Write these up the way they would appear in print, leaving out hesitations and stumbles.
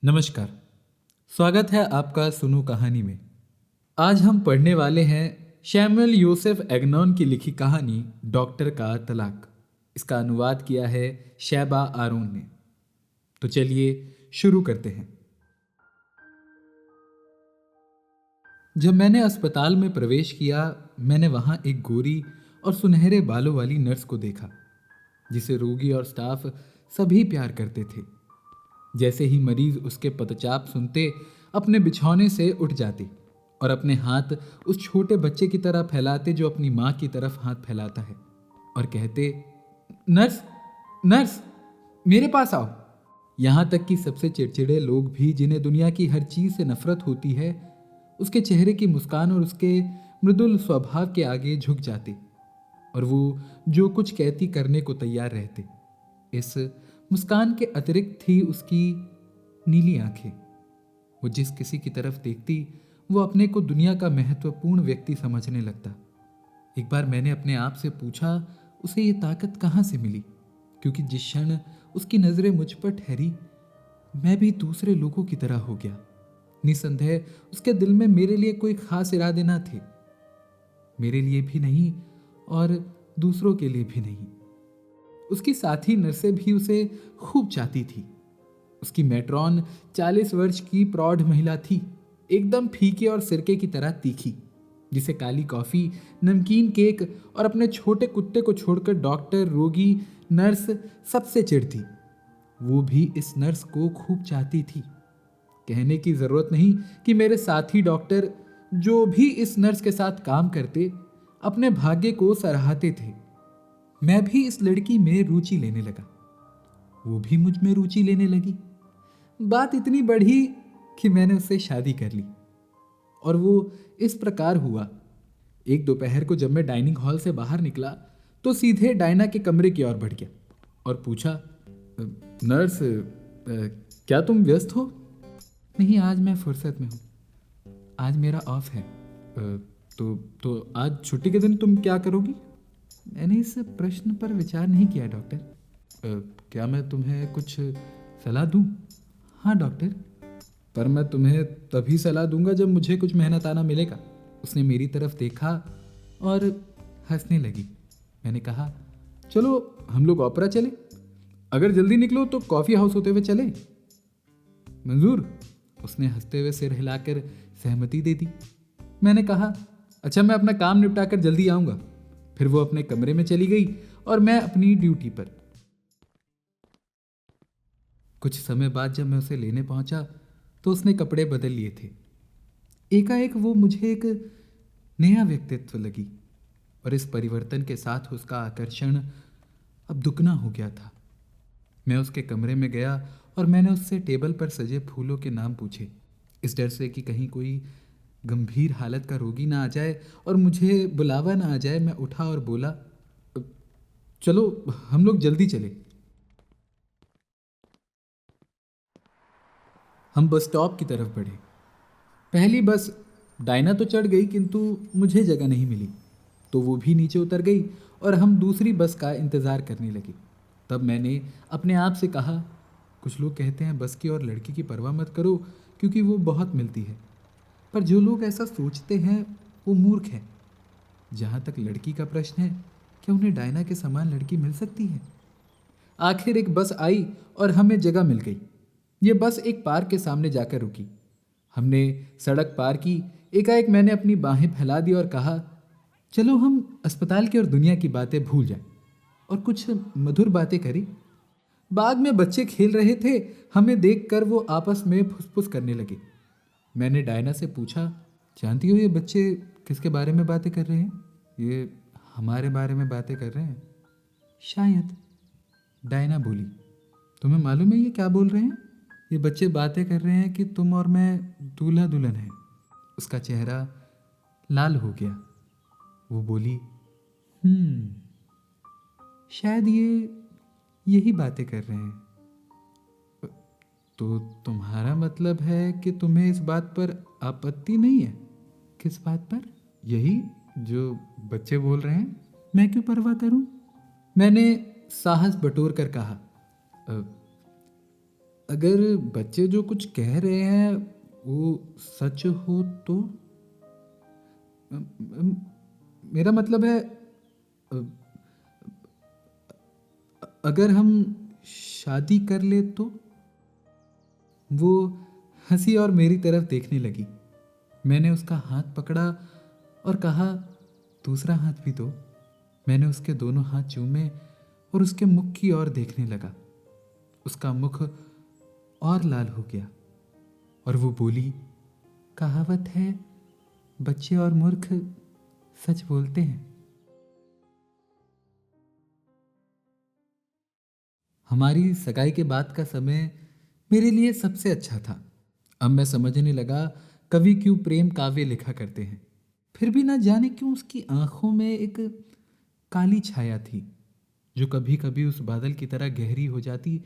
नमस्कार। स्वागत है आपका सुनो कहानी में। आज हम पढ़ने वाले हैं शैमुअल योसेफ एगनॉन की लिखी कहानी डॉक्टर का तलाक। इसका अनुवाद किया है शैबा आरोन ने। तो चलिए शुरू करते हैं। जब मैंने अस्पताल में प्रवेश किया, मैंने वहां एक गोरी और सुनहरे बालों वाली नर्स को देखा, जिसे रोगी और स्टाफ सभी प्यार करते थे। जैसे ही मरीज उसके पदचाप सुनते, अपने बिछौने से उठ जाते और अपने हाथ उस छोटे बच्चे की तरह फैलाते जो अपनी माँ की तरफ हाथ फैलाता है, और कहते, नर्स, नर्स, मेरे पास आओ। यहाँ तक कि सबसे चिड़चिड़े लोग भी, जिन्हें दुनिया की हर चीज से नफरत होती है, उसके चेहरे की मुस्कान और उसके मृदुल स्वभाव के आगे झुक जाते और वो जो कुछ कहती करने को तैयार रहते। इस मुस्कान के अतिरिक्त थी उसकी नीली आंखें। वो जिस किसी की तरफ देखती, वो अपने को दुनिया का महत्वपूर्ण व्यक्ति समझने लगता। एक बार मैंने अपने आप से पूछा, उसे ये ताकत कहाँ से मिली? क्योंकि जिस क्षण उसकी नजरें मुझ पर ठहरी, मैं भी दूसरे लोगों की तरह हो गया। निसंदेह उसके दिल में मेरे लिए कोई खास इरादे ना थे, मेरे लिए भी नहीं और दूसरों के लिए भी नहीं। उसकी साथी नर्सें भी उसे खूब चाहती थी। उसकी मैट्रॉन 40 वर्ष की प्रौढ़ महिला थी, एकदम फीके और सिरके की तरह तीखी, जिसे काली कॉफी, नमकीन केक और अपने छोटे कुत्ते को छोड़कर डॉक्टर, रोगी, नर्स सबसे चिढ़ती। वो भी इस नर्स को खूब चाहती थी। कहने की जरूरत नहीं कि मेरे साथी डॉक्टर, जो भी इस नर्स के साथ काम करते, अपने भाग्य को सराहते थे। मैं भी इस लड़की में रुचि लेने लगा, वो भी मुझ में रुचि लेने लगी। बात इतनी बढ़ी कि मैंने उससे शादी कर ली। और वो इस प्रकार हुआ। एक दोपहर को जब मैं डाइनिंग हॉल से बाहर निकला, तो सीधे डायना के कमरे की ओर बढ़ गया और पूछा, नर्स, क्या तुम व्यस्त हो? नहीं, आज मैं फुर्सत में हूँ, आज मेरा ऑफ है। तो आज छुट्टी के दिन तुम क्या करोगी? मैंने इस प्रश्न पर विचार नहीं किया डॉक्टर। क्या मैं तुम्हें कुछ सलाह दूं? हाँ डॉक्टर। पर मैं तुम्हें तभी सलाह दूंगा जब मुझे कुछ मेहनताना मिलेगा। उसने मेरी तरफ देखा और हंसने लगी। मैंने कहा, चलो हम लोग ओपेरा चले। अगर जल्दी निकलो तो कॉफी हाउस होते हुए चले। मंजूर? उसने हंसते हुए सिर हिलाकर सहमति दे दी। मैंने कहा, अच्छा, मैं अपना काम निपटा कर जल्दी आऊंगा। फिर वो अपने कमरे में चली गई और मैं अपनी ड्यूटी पर। कुछ समय बाद जब मैं उसे लेने पहुंचा, तो उसने कपड़े बदल लिए थे। एकाएक वो मुझे एक नया व्यक्तित्व लगी और इस परिवर्तन के साथ उसका आकर्षण अब दुगना हो गया था। मैं उसके कमरे में गया और मैंने उससे टेबल पर सजे फूलों के नाम पूछे, इस डर से कि कहीं कोई गंभीर हालत का रोगी ना आ जाए और मुझे बुलावा ना आ जाए। मैं उठा और बोला, चलो हम लोग जल्दी चले। हम बस स्टॉप की तरफ बढ़े। पहली बस डायना तो चढ़ गई, किंतु मुझे जगह नहीं मिली, तो वो भी नीचे उतर गई और हम दूसरी बस का इंतज़ार करने लगे। तब मैंने अपने आप से कहा, कुछ लोग कहते हैं बस की और लड़की की परवाह मत करो, क्योंकि वो बहुत मिलती है। पर जो लोग ऐसा सोचते हैं वो मूर्ख हैं। जहाँ तक लड़की का प्रश्न है, क्या उन्हें डायना के समान लड़की मिल सकती है? आखिर एक बस आई और हमें जगह मिल गई। ये बस एक पार्क के सामने जाकर रुकी। हमने सड़क पार की। एकाएक मैंने अपनी बाहें फैला दी और कहा, चलो हम अस्पताल की और दुनिया की बातें भूल जाएं और कुछ मधुर बातें करें। बाग में बच्चे खेल रहे थे। हमें देखकर वो आपस में फुसफुस करने लगे। मैंने डायना से पूछा, जानती हो ये बच्चे किसके बारे में बातें कर रहे हैं? ये हमारे बारे में बातें कर रहे हैं। शायद, डायना बोली। तुम्हें मालूम है ये क्या बोल रहे हैं? ये बच्चे बातें कर रहे हैं कि तुम और मैं दूल्हा दुल्हन हैं। उसका चेहरा लाल हो गया। वो बोली, शायद ये यही बातें कर रहे हैं। तो तुम्हारा मतलब है कि तुम्हें इस बात पर आपत्ति नहीं है? किस बात पर? यही जो बच्चे बोल रहे हैं। मैं क्यों परवाह करूं? मैंने साहस बटोर कर कहा, अगर बच्चे जो कुछ कह रहे हैं वो सच हो तो? अम, अम, मेरा मतलब है, अ, अगर हम शादी कर ले तो? वो हंसी और मेरी तरफ देखने लगी। मैंने उसका हाथ पकड़ा और कहा, दूसरा हाथ भी दो। मैंने उसके दोनों हाथ चूमे और उसके मुख की ओर देखने लगा। उसका मुख और लाल हो गया और वो बोली, कहावत है, बच्चे और मूर्ख सच बोलते हैं। हमारी सगाई के बाद का समय मेरे लिए सबसे अच्छा था। अब मैं समझने लगा कवि क्यों प्रेम काव्य लिखा करते हैं। फिर भी ना जाने क्यों उसकी आंखों में एक काली छाया थी, जो कभी कभी उस बादल की तरह गहरी हो जाती,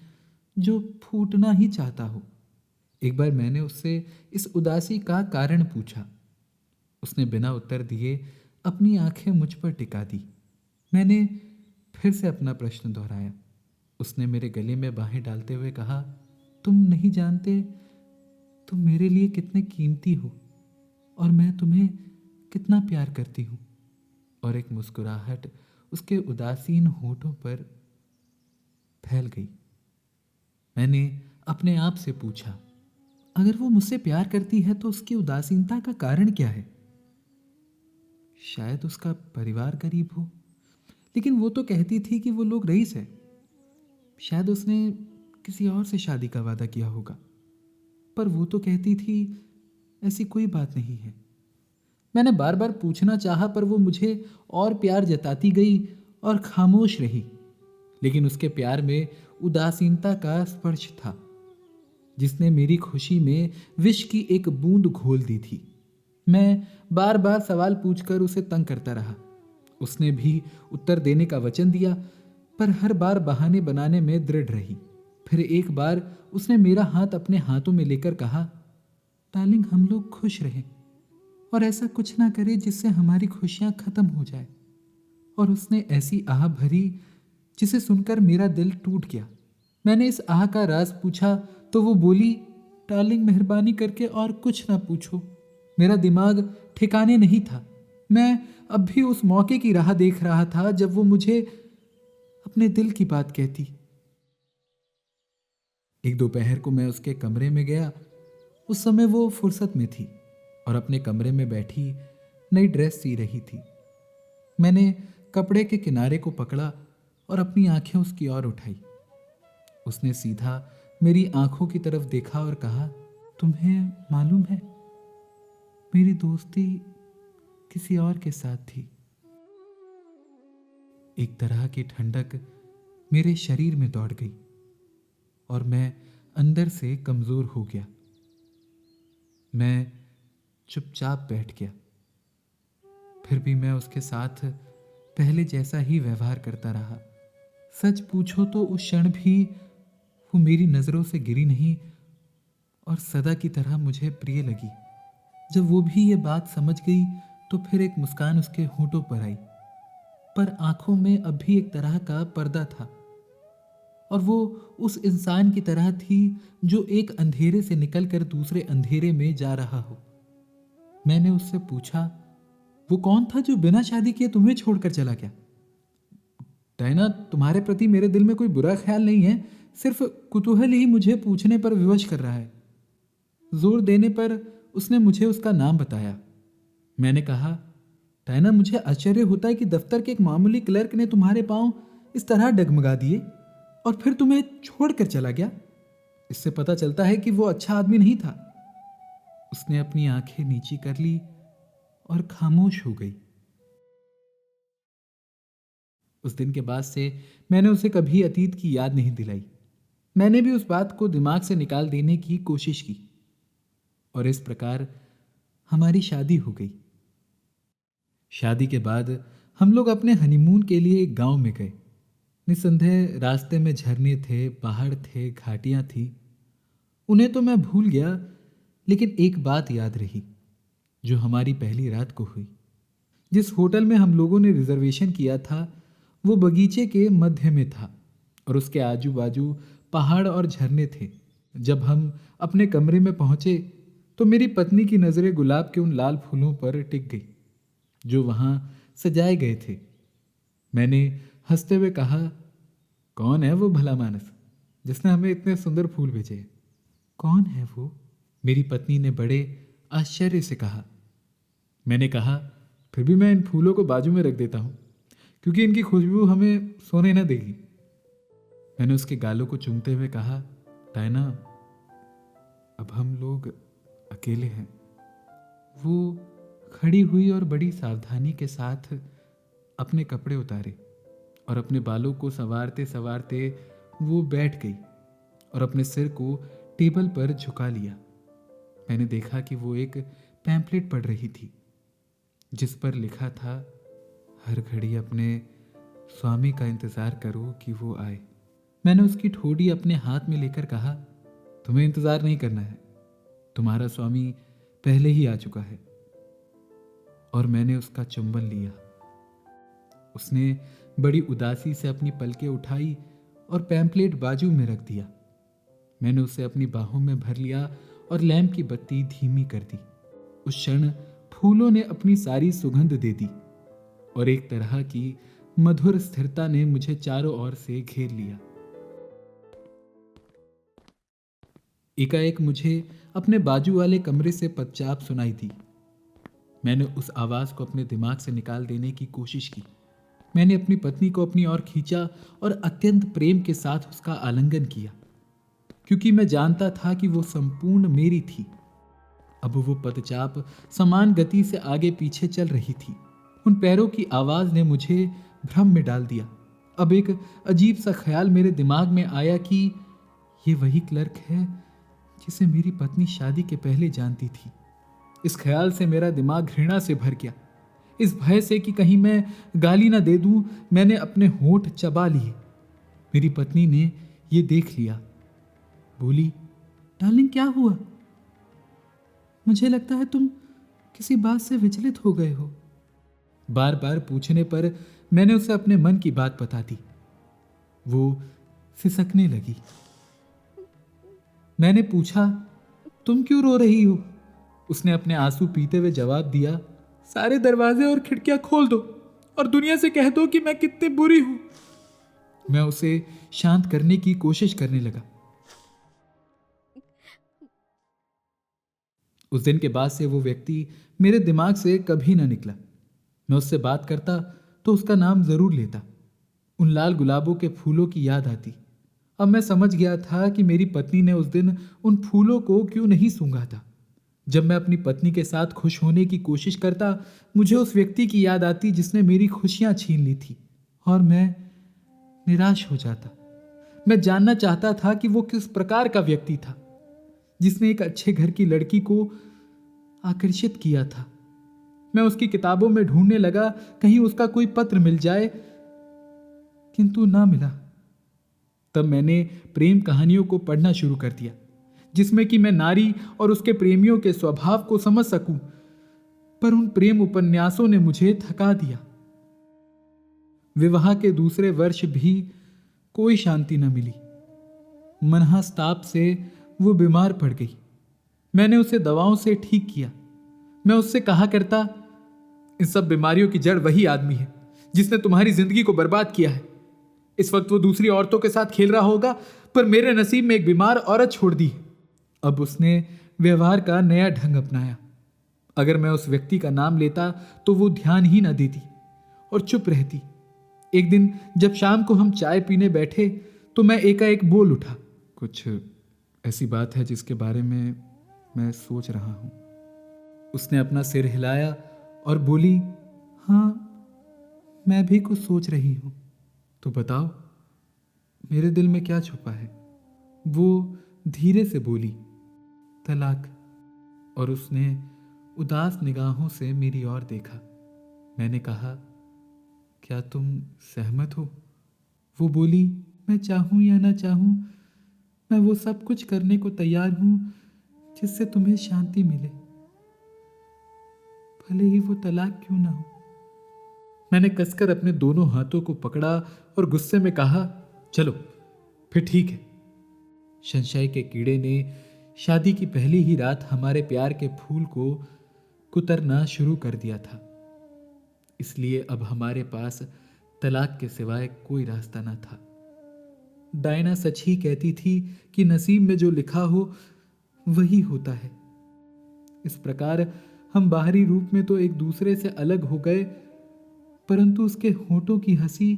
जो फूटना ही चाहता हो। एक बार मैंने उससे इस उदासी का कारण पूछा। उसने बिना उत्तर दिए अपनी आंखें मुझ पर टिका दी। मैंने फिर से अपना प्रश्न दोहराया। उसने मेरे गले में बाहें डालते हुए कहा, तुम नहीं जानते तुम मेरे लिए कितने कीमती हो और मैं तुम्हें कितना प्यार करती हूँ। और एक मुस्कुराहट उसके उदासीन होठों पर फैल गई। मैंने अपने आप से पूछा, अगर वो मुझसे प्यार करती है तो उसकी उदासीनता का कारण क्या है? शायद उसका परिवार करीब हो, लेकिन वो तो कहती थी कि वो लोग रईस है। शायद उसने किसी और से शादी का वादा किया होगा, पर वो तो कहती थी ऐसी कोई बात नहीं है। मैंने बार बार पूछना चाहा, पर वो मुझे और प्यार जताती गई और खामोश रही। लेकिन उसके प्यार में उदासीनता का स्पर्श था, जिसने मेरी खुशी में विष की एक बूंद घोल दी थी। मैं बार बार सवाल पूछकर उसे तंग करता रहा। उसने भी उत्तर देने का वचन दिया, पर हर बार बहाने बनाने में दृढ़ रही। फिर एक बार उसने मेरा हाथ अपने हाथों में लेकर कहा, डार्लिंग, हम लोग खुश रहें और ऐसा कुछ ना करें जिससे हमारी खुशियां खत्म हो जाए। और उसने ऐसी आह भरी जिसे सुनकर मेरा दिल टूट गया। मैंने इस आह का राज पूछा तो वो बोली, डार्लिंग, मेहरबानी करके और कुछ ना पूछो। मेरा दिमाग ठिकाने नहीं था। मैं अब भी उस मौके की राह देख रहा था जब वो मुझे अपने दिल की बात कहती। एक दोपहर को मैं उसके कमरे में गया। उस समय वो फुर्सत में थी और अपने कमरे में बैठी नई ड्रेस सी रही थी। मैंने कपड़े के किनारे को पकड़ा और अपनी आंखें उसकी ओर उठाई। उसने सीधा मेरी आंखों की तरफ देखा और कहा, तुम्हें मालूम है, मेरी दोस्ती किसी और के साथ थी। एक तरह की ठंडक मेरे शरीर में दौड़ गई और मैं अंदर से कमजोर हो गया। मैं चुपचाप बैठ गया। फिर भी मैं उसके साथ पहले जैसा ही व्यवहार करता रहा। सच पूछो तो उस क्षण भी वो मेरी नजरों से गिरी नहीं और सदा की तरह मुझे प्रिय लगी। जब वो भी ये बात समझ गई तो फिर एक मुस्कान उसके होठों पर आई, पर आंखों में अब भी एक तरह का पर्दा था और वो उस इंसान की तरह थी जो एक अंधेरे से निकलकर दूसरे अंधेरे में जा रहा हो। मैंने उससे पूछा, वो कौन था जो बिना शादी किए तुम्हें छोड़कर चला गया? डायना, तुम्हारे प्रति मेरे दिल में कोई बुरा ख्याल नहीं है, सिर्फ कुतूहल ही मुझे पूछने पर विवश कर रहा है। जोर देने पर उसने मुझे उसका नाम बताया। मैंने कहा, डायना, मुझे आश्चर्य होता है कि दफ्तर के एक मामूली क्लर्क ने तुम्हारे पांव इस तरह डगमगा दिए और फिर तुम्हें छोड़कर चला गया। इससे पता चलता है कि वो अच्छा आदमी नहीं था। उसने अपनी आंखें नीची कर ली और खामोश हो गई। उस दिन के बाद से मैंने उसे कभी अतीत की याद नहीं दिलाई। मैंने भी उस बात को दिमाग से निकाल देने की कोशिश की और इस प्रकार हमारी शादी हो गई। शादी के बाद हम लोग अपने हनीमून के लिए एक गांव में गए। निस्संदेह रास्ते में झरने थे, पहाड़ थे, घाटियां थी। उन्हें तो मैं भूल गया, लेकिन एक बात याद रही जो हमारी पहली रात को हुई। जिस होटल में हम लोगों ने रिजर्वेशन किया था वो बगीचे के मध्य में था और उसके आजू बाजू पहाड़ और झरने थे। जब हम अपने कमरे में पहुंचे तो मेरी पत्नी की नज़रें गुलाब के उन लाल फूलों पर टिक गई जो वहां सजाए गए थे। मैंने हंसते हुए कहा, कौन है वो भला मानस जिसने हमें इतने सुंदर फूल भेजे हैं? कौन है वो? मेरी पत्नी ने बड़े आश्चर्य से कहा। मैंने कहा, फिर भी मैं इन फूलों को बाजू में रख देता हूं क्योंकि इनकी खुशबू हमें सोने न देगी। मैंने उसके गालों को चूमते हुए कहा, डायना, अब हम लोग अकेले हैं। वो खड़ी हुई और बड़ी सावधानी के साथ अपने कपड़े उतारे और अपने बालों को संवारते संवारते वो बैठ गई और अपने सिर को टेबल पर झुका लिया। मैंने देखा कि वो एक पैम्पलेट पढ़ रही थी जिस पर लिखा था, हर घड़ी अपने स्वामी का इंतजार करो कि वो आए। मैंने उसकी ठोड़ी अपने हाथ में लेकर कहा, तुम्हें इंतजार नहीं करना है, तुम्हारा स्वामी पहले ही आ चुका है। और मैंने उसका चुंबन लिया। उसने बड़ी उदासी से अपनी पलकें उठाई और पैम्पलेट बाजू में रख दिया। मैंने उसे अपनी बाहों में भर लिया और लैंप की बत्ती धीमी कर दी। उस क्षण फूलों ने अपनी सारी सुगंध दे दी और एक तरह की मधुर स्थिरता ने मुझे चारों ओर से घेर लिया। एकाएक मुझे अपने बाजू वाले कमरे से पदचाप सुनाई दी। मैंने उस आवाज को अपने दिमाग से निकाल देने की कोशिश की। मैंने अपनी पत्नी को अपनी ओर खींचा और अत्यंत प्रेम के साथ उसका आलिंगन किया क्योंकि मैं जानता था कि वो संपूर्ण मेरी थी। अब वो पदचाप समान गति से आगे पीछे चल रही थी। उन पैरों की आवाज ने मुझे भ्रम में डाल दिया। अब एक अजीब सा ख्याल मेरे दिमाग में आया कि ये वही क्लर्क है जिसे मेरी पत्नी शादी के पहले जानती थी। इस ख्याल से मेरा दिमाग घृणा से भर गया। इस भय से कि कहीं मैं गाली ना दे दूं, मैंने अपने होंठ चबा लिए। मेरी पत्नी ने ये देख लिया। बोली, डार्लिंग क्या हुआ? मुझे लगता है तुम किसी बात से विचलित हो गए हो। बार बार पूछने पर मैंने उसे अपने मन की बात बता दी। वो सिसकने लगी। मैंने पूछा, तुम क्यों रो रही हो? उसने अपने आंसू पीते हुए जवाब दिया, सारे दरवाजे और खिड़कियां खोल दो और दुनिया से कह दो कि मैं कितनी बुरी हूं। मैं उसे शांत करने की कोशिश करने लगा। उस दिन के बाद से वो व्यक्ति मेरे दिमाग से कभी ना निकला। मैं उससे बात करता तो उसका नाम जरूर लेता। उन लाल गुलाबों के फूलों की याद आती। अब मैं समझ गया था कि मेरी पत्नी ने उस दिन उन फूलों को क्यों नहीं सूंघा था। जब मैं अपनी पत्नी के साथ खुश होने की कोशिश करता, मुझे उस व्यक्ति की याद आती जिसने मेरी खुशियां छीन ली थी और मैं निराश हो जाता। मैं जानना चाहता था कि वो किस प्रकार का व्यक्ति था जिसने एक अच्छे घर की लड़की को आकर्षित किया था। मैं उसकी किताबों में ढूंढने लगा, कहीं उसका कोई पत्र मिल जाए, किंतु ना मिला। तब मैंने प्रेम कहानियों को पढ़ना शुरू कर दिया जिसमें कि मैं नारी और उसके प्रेमियों के स्वभाव को समझ सकूं, पर उन प्रेम उपन्यासों ने मुझे थका दिया। विवाह के दूसरे वर्ष भी कोई शांति न मिली। मनस्ताप से वो बीमार पड़ गई। मैंने उसे दवाओं से ठीक किया। मैं उससे कहा करता, इन सब बीमारियों की जड़ वही आदमी है जिसने तुम्हारी जिंदगी को बर्बाद किया है। इस वक्त वो दूसरी औरतों के साथ खेल रहा होगा, पर मेरे नसीब में एक बीमार औरत छोड़ दी। अब उसने व्यवहार का नया ढंग अपनाया। अगर मैं उस व्यक्ति का नाम लेता तो वो ध्यान ही ना देती और चुप रहती। एक दिन जब शाम को हम चाय पीने बैठे तो मैं एकाएक बोल उठा, कुछ ऐसी बात है जिसके बारे में मैं सोच रहा हूं। उसने अपना सिर हिलाया और बोली, हाँ, मैं भी कुछ सोच रही हूं। तो बताओ, मेरे दिल में क्या छुपा है? वो धीरे से बोली, तलाक। और उसने उदास निगाहों से मेरी ओर देखा। मैंने कहा, क्या तुम सहमत हो? वो बोली, मैं चाहूं या ना चाहूं, मैं वो सब कुछ करने को तैयार हूं जिससे तुम्हें शांति मिले, भले ही वो तलाक क्यों ना हो। मैंने कसकर अपने दोनों हाथों को पकड़ा और गुस्से में कहा, चलो फिर ठीक है, संशय के कीड़े ने शादी की पहली ही रात हमारे प्यार के फूल को कुतरना शुरू कर दिया था। इसलिए अब हमारे पास तलाक के सिवाय कोई रास्ता न था। डायना सच ही कहती थी कि नसीब में जो लिखा हो वही होता है। इस प्रकार हम बाहरी रूप में तो एक दूसरे से अलग हो गए, परंतु उसके होठों की हंसी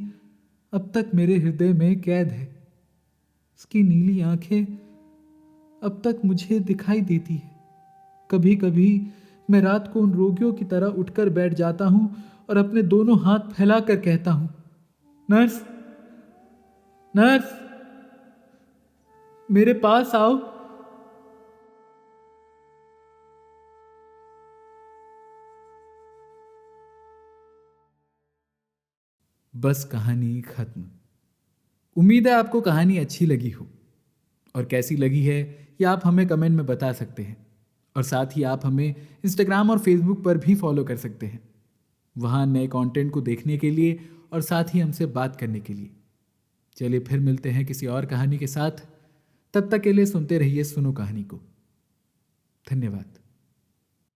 अब तक मेरे हृदय में कैद है। उसकी नीली आंखें अब तक मुझे दिखाई देती है। कभी कभी मैं रात को उन रोगियों की तरह उठकर बैठ जाता हूं और अपने दोनों हाथ फैलाकर कहता हूं, नर्स, नर्स, मेरे पास आओ। बस कहानी खत्म। उम्मीद है आपको कहानी अच्छी लगी हो, और कैसी लगी है ये आप हमें कमेंट में बता सकते हैं। और साथ ही आप हमें इंस्टाग्राम और फेसबुक पर भी फॉलो कर सकते हैं, वहाँ नए कंटेंट को देखने के लिए और साथ ही हमसे बात करने के लिए। चलिए फिर मिलते हैं किसी और कहानी के साथ। तब तक के लिए सुनते रहिए सुनो कहानी को। धन्यवाद।